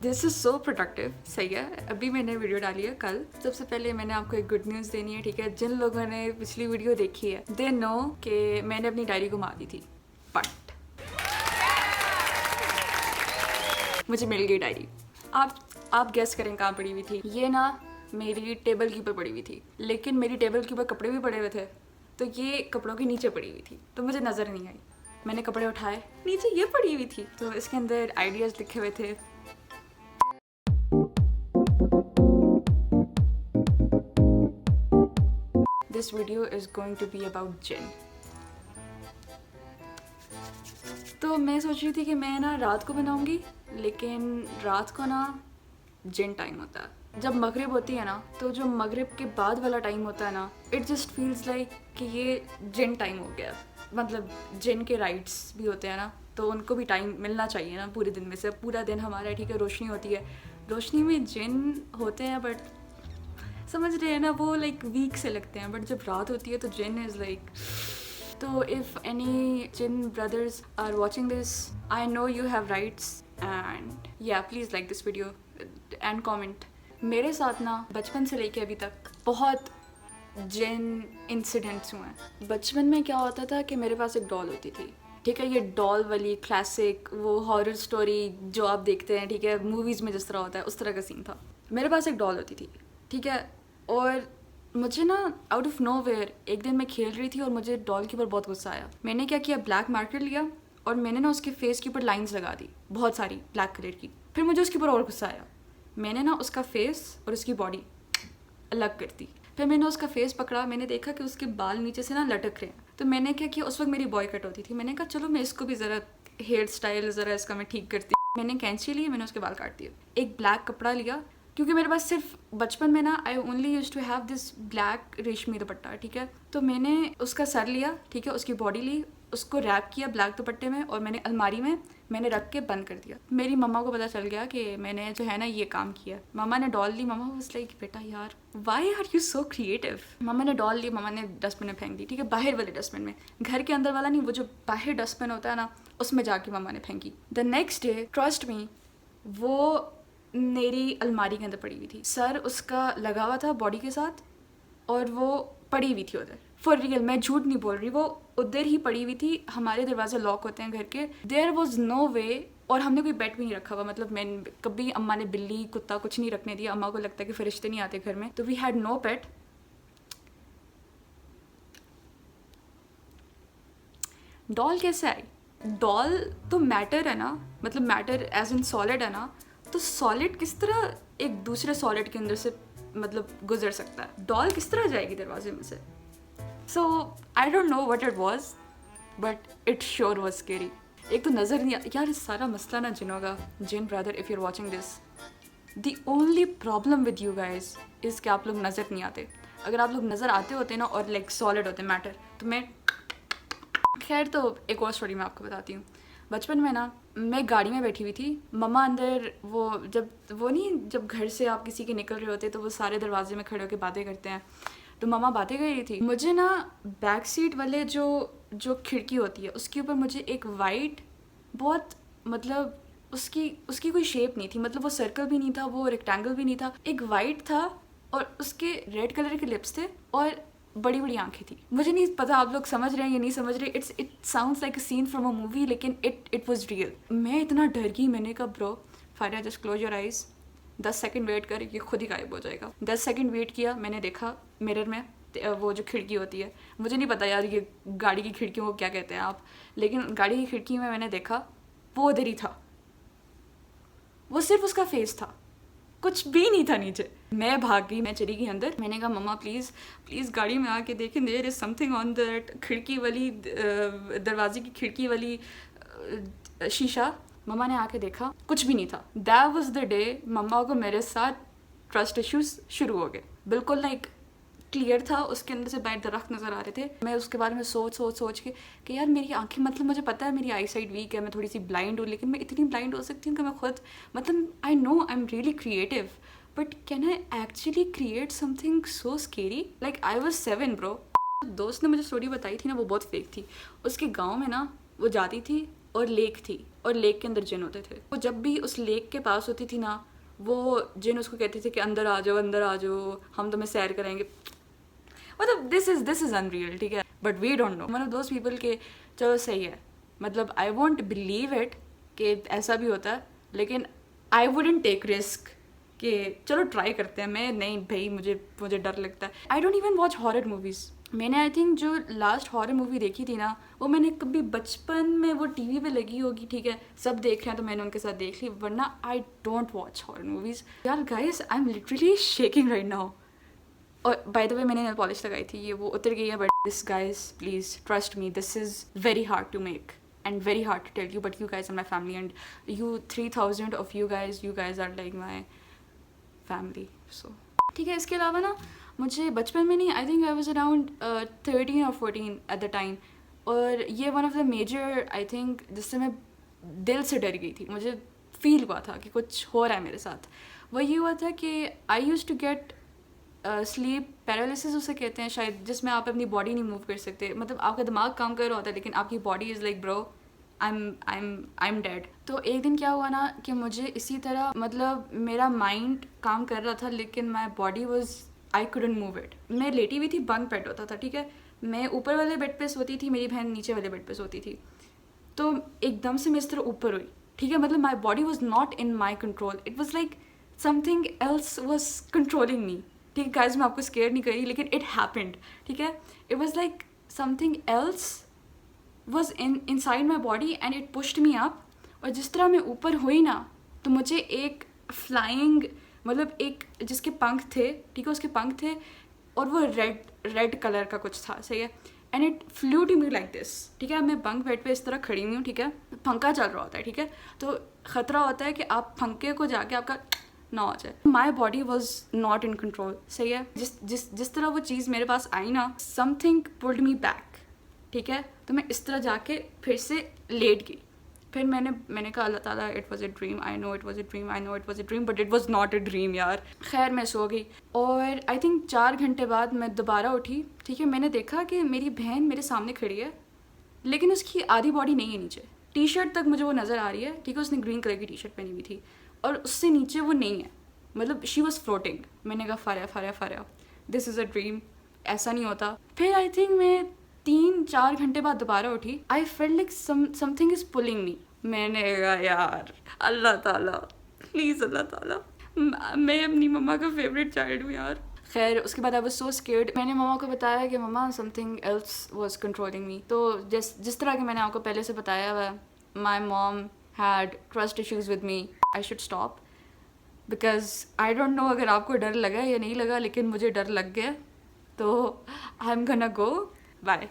This is so productive. सही है, अभी मैंने वीडियो डाली है कल। सबसे पहले मैंने आपको एक गुड न्यूज़ देनी है, ठीक है। जिन लोगों ने पिछली वीडियो देखी है दे नो कि मैंने अपनी डायरी घुमा दी थी, बट मुझे मिल गई डायरी। आप गेस करें कहाँ पड़ी हुई थी। ये ना मेरी टेबल के ऊपर पड़ी हुई थी, लेकिन मेरी टेबल के ऊपर कपड़े भी पड़े हुए थे, तो ये कपड़ों के नीचे पड़ी हुई थी, तो मुझे नज़र नहीं आई। मैंने कपड़े उठाए, नीचे ये पड़ी हुई थी, तो इसके अंदर आइडियाज़ लिखे हुए थे। This video is going to be about जिन। तो मैं सोच रही थी कि मैं ना रात को बनाऊंगी, लेकिन रात को ना जिन टाइम होता है। जब मगरिब होती है ना, तो जो मगरिब के बाद वाला टाइम होता है ना, इट जस्ट फील्स लाइक कि ये जिन टाइम हो गया। मतलब जिन के राइट्स भी होते हैं ना, तो उनको भी टाइम मिलना चाहिए ना पूरे दिन में से। पूरा दिन हमारा, ठीक है, रोशनी होती है, रोशनी में जिन होते हैं, बट समझ रहे हैं ना, वो लाइक वीक से लगते हैं, बट जब रात होती है तो जिन इज़ लाइक। तो if any jinn brothers are watching this, I know you have rights, and yeah please like this video and comment. मेरे साथ ना बचपन से लेके अभी तक बहुत जिन इंसिडेंट्स हुए हैं। बचपन में क्या होता था कि मेरे पास एक डॉल होती थी, ठीक है, ये डॉल वाली क्लासिक वो हॉरर स्टोरी जो आप देखते हैं, ठीक है, मूवीज़ में जिस तरह होता है उस तरह का सीन था। मेरे पास एक डॉल होती थी, ठीक है, और मुझे ना आउट ऑफ नोवेयर एक दिन मैं खेल रही थी और मुझे डॉल के ऊपर बहुत गुस्सा आया। मैंने क्या किया, ब्लैक मार्कर लिया और मैंने ना उसके फेस के ऊपर लाइंस लगा दी, बहुत सारी ब्लैक कलर की। फिर मुझे उसके ऊपर और गुस्सा आया, मैंने ना उसका फेस और उसकी बॉडी अलग कर दी। फिर मैंने उसका फेस पकड़ा, मैंने देखा कि उसके बाल नीचे से ना लटक रहे हैं। तो मैंने क्या किया, उस वक्त मेरी बॉय कट होती थी, मैंने कहा चलो मैं इसको भी ज़रा हेयर स्टाइल ज़रा इसका मैं ठीक करती। मैंने कैंची ली, मैंने उसके बाल काट दिए। एक ब्लैक कपड़ा लिया, क्योंकि मेरे पास सिर्फ बचपन में ना I only use to have this black रेशमी दुपट्टा, ठीक है। तो मैंने उसका सर लिया, ठीक है, उसकी बॉडी ली, उसको रैप किया ब्लैक दुपट्टे में, और मैंने अलमारी में मैंने रख के बंद कर दिया। मेरी मम्मा को पता चल गया कि मैंने जो है ना ये काम किया। मम्मा ने डॉल ली, मम्मा वाज लाइक बेटा यार why are you so creative. Mumma ने डॉल ली, मम्मा ने डस्टबिन में फेंक दी, ठीक है, बाहर वाले डस्टबिन में, घर के अंदर वाला नहीं, वो जो बाहर डस्टबिन होता है ना, उसमें जाके मम्मा ने फेंकी। The next day trust me, वो मेरी अलमारी के अंदर पड़ी हुई थी, सर उसका लगा हुआ था बॉडी के साथ, और वो पड़ी हुई थी उधर, फॉर रियल, मैं झूठ नहीं बोल रही, वो उधर ही पड़ी हुई थी। हमारे दरवाजे लॉक होते हैं घर के, देयर वॉज नो वे। और हमने कोई पेट भी नहीं रखा हुआ, मतलब मैं कभी, अम्मा ने बिल्ली कुत्ता कुछ नहीं रखने दिया, अम्मा को लगता है कि फरिश्ते नहीं आते घर में, तो we had no pet. Doll कैसे आई? डॉल तो मैटर है ना, मतलब मैटर एज इन सॉलिड है ना, तो सॉलिड किस तरह एक दूसरे सॉलिड के अंदर से मतलब गुजर सकता है? डॉल किस तरह जाएगी दरवाजे में से? So I don't know what it was, but it sure was scary. एक तो नज़र नहीं यार, इस सारा मसला ना जिनों का। Jinn brother, if you are watching this, the only problem with you guys is कि आप लोग नज़र नहीं आते। अगर आप लोग नज़र आते होते ना और लाइक सॉलिड होते मैटर, तो मैं खैर। तो एक और स्टोरी मैं आपको बताती हूँ। बचपन में ना मैं गाड़ी में बैठी हुई थी, मम्मा अंदर, वो जब वो नहीं, जब घर से आप किसी के निकल रहे होते तो वो सारे दरवाजे में खड़े होकर बातें करते हैं, तो मम्मा बातें कर रही थी। मुझे ना बैक सीट वाले जो खिड़की होती है उसके ऊपर मुझे एक वाइट, बहुत मतलब उसकी कोई शेप नहीं थी, मतलब वो सर्कल भी नहीं था, वो रेक्टेंगल भी नहीं था, एक वाइट था, और उसके रेड कलर के लिप्स थे और बड़ी बड़ी आंखें थी। मुझे नहीं पता आप लोग समझ रहे हैं या नहीं समझ रहे, it sounds like a scene from a movie, लेकिन इट वाज रियल। मैं इतना डर गई, मैंने कहा bro Faria just close your eyes, 10 second wait कर, ये खुद ही गायब हो जाएगा। 10 सेकंड वेट किया, मैंने देखा मिरर में वो जो खिड़की होती है, मुझे नहीं पता यार ये गाड़ी की खिड़कियों को क्या कहते हैं आप, लेकिन गाड़ी की खिड़की में मैंने देखा वो उधर ही था, वो सिर्फ उसका फेस था, कुछ भी नहीं था नीचे। मैं भाग गई, मैं चली गई अंदर, मैंने कहा मम्मा प्लीज़ प्लीज़ गाड़ी में आके देखें, there is something on that खिड़की वाली, दरवाजे की खिड़की वाली शीशा। मम्मा ने आके देखा, कुछ भी नहीं था। दैट वाज द डे मम्मा को मेरे साथ ट्रस्ट इश्यूज शुरू हो गए। बिल्कुल लाइक क्लियर था, उसके अंदर से बाहर दरख्त नज़र आ रहे थे। मैं उसके बारे में सोच के कि यार मेरी आंखें, मतलब मुझे पता है मेरी आई साइड वीक है, मैं थोड़ी सी ब्लाइंड हूँ, लेकिन मैं इतनी ब्लाइंड हो सकती हूँ कि मैं खुद, मतलब I know I am really creative, but can I actually create something so scary? Like I was 7 bro. दोस्त ने मुझे स्टोरी बताई थी ना, वो बहुत फेक थी। उसके गाँव में ना वो जाती थी और लेक थी और लेक के अंदर जिन होते थे। वो जब भी उस लेक के पास होती थी ना, वो जिन उसको कहते थे कि अंदर आ जाओ, हम तुम्हें सैर कराएंगे। मतलब दिस इज़ अनरियल, ठीक है, but we don't know. One of those people के चलो सही है, मतलब आई वॉन्ट बिलीव इट कि ऐसा भी होता है, लेकिन आई वुडेंट टेक रिस्क कि चलो ट्राई करते हैं। मैं नहीं भाई, मुझे डर लगता है। I don't even watch horror movies. मैंने आई थिंक जो लास्ट हॉरर मूवी देखी थी ना, वो मैंने कभी बचपन में वो टीवी पे लगी होगी, ठीक है, सब देख रहे हैं तो मैंने उनके साथ देख ली, वरना I don't watch horror movies. यार guys, I am literally shaking right now. और बाय द वे मैंने नेल पॉलिश लगाई थी, ये वो उतर गई है, but this guys please trust me, this is very hard to make and very hard to tell you, but you guys are my family, and you 3,000 of you guys are like my family, so ठीक है। इसके अलावा ना, मुझे बचपन में नहीं, I think I was around 13 और 14 एट द टाइम, और ये one of the major I think जिससे मैं दिल से डर गई थी, मुझे फील हुआ था कि कुछ हो रहा है मेरे साथ। वो ये हुआ था कि I used to get sleep paralysis उसे कहते हैं शायद, जिसमें आप अपनी बॉडी नहीं मूव कर सकते, मतलब आपका दिमाग काम कर रहा होता है लेकिन आपकी body is like bro I am dead. तो एक दिन क्या हुआ ना कि मुझे इसी तरह, मतलब मेरा माइंड काम कर रहा था लेकिन माई body was, I couldn't move it. मैं लेटी हुई थी, बंक बेड होता था, ठीक है, मैं ऊपर वाले बेड पे सोती थी, मेरी बहन नीचे वाले बेड पे सोती थी। तो एकदम से मैं इस तरह ऊपर हुई, ठीक है, मतलब my body was not in my control, it was like something else was controlling me. ठीक है गाइस, मैं आपको स्केयर नहीं करी, लेकिन इट हैपेंड, ठीक है। It was like something else was inside my body and it pushed me up. और जिस तरह मैं ऊपर हुई ना, तो मुझे एक फ्लाइंग, मतलब एक जिसके पंख थे, ठीक है, उसके पंख थे और वो रेड कलर का कुछ था, सही है, and it flew to me like this, ठीक है। मैं बंक बेड पे इस तरह खड़ी हुई हूँ, ठीक है, पंखा चल रहा होता है, ठीक है, तो ख़तरा होता है कि आप पंखे को जाके आपका ना हो जाए। माई body was not in control, सही है। जिस तरह वो चीज़ मेरे पास आई ना, समथिंग पुल्ड मी बैक, ठीक है, तो मैं इस तरह जाके फिर से लेट गई। फिर मैंने कहा अल्लाह ताला, it was a dream, I know it was a dream, I know it was a dream, but it was not a dream यार। खैर मैं सो गई और आई थिंक 4 घंटे बाद मैं दोबारा उठी, ठीक है। मैंने देखा कि मेरी बहन मेरे सामने खड़ी है, लेकिन उसकी आधी बॉडी नहीं है नीचे, टी शर्ट तक मुझे वो नज़र आ रही है, ठीक है, उसने ग्रीन कलर की टी शर्ट पहनी हुई थी और उससे नीचे वो नहीं है, मतलब शी वॉज फ्लोटिंग। मैंने कहा Faria this is a dream, ऐसा नहीं होता। फिर आई थिंक मैं 3-4 घंटे बाद दोबारा उठी, I felt like something is pulling me. मैंने कहा यार अल्लाह ताला प्लीज़, अल्लाह ताला, मैं अपनी मम्मा का फेवरेट चाइल्ड हूँ यार। खैर उसके बाद आई वाज सो स्केर्ड। मैंने मम्मा को बताया कि मम्मा समथिंग एल्स वाज कंट्रोलिंग मी। तो जिस तरह के मैंने आपको पहले से बताया हुआ, my mom had trust issues with me, I should stop, because I don't no अगर आपको डर लगा या नहीं लगा, लेकिन मुझे डर लग गया, तो I am gonna go, bye.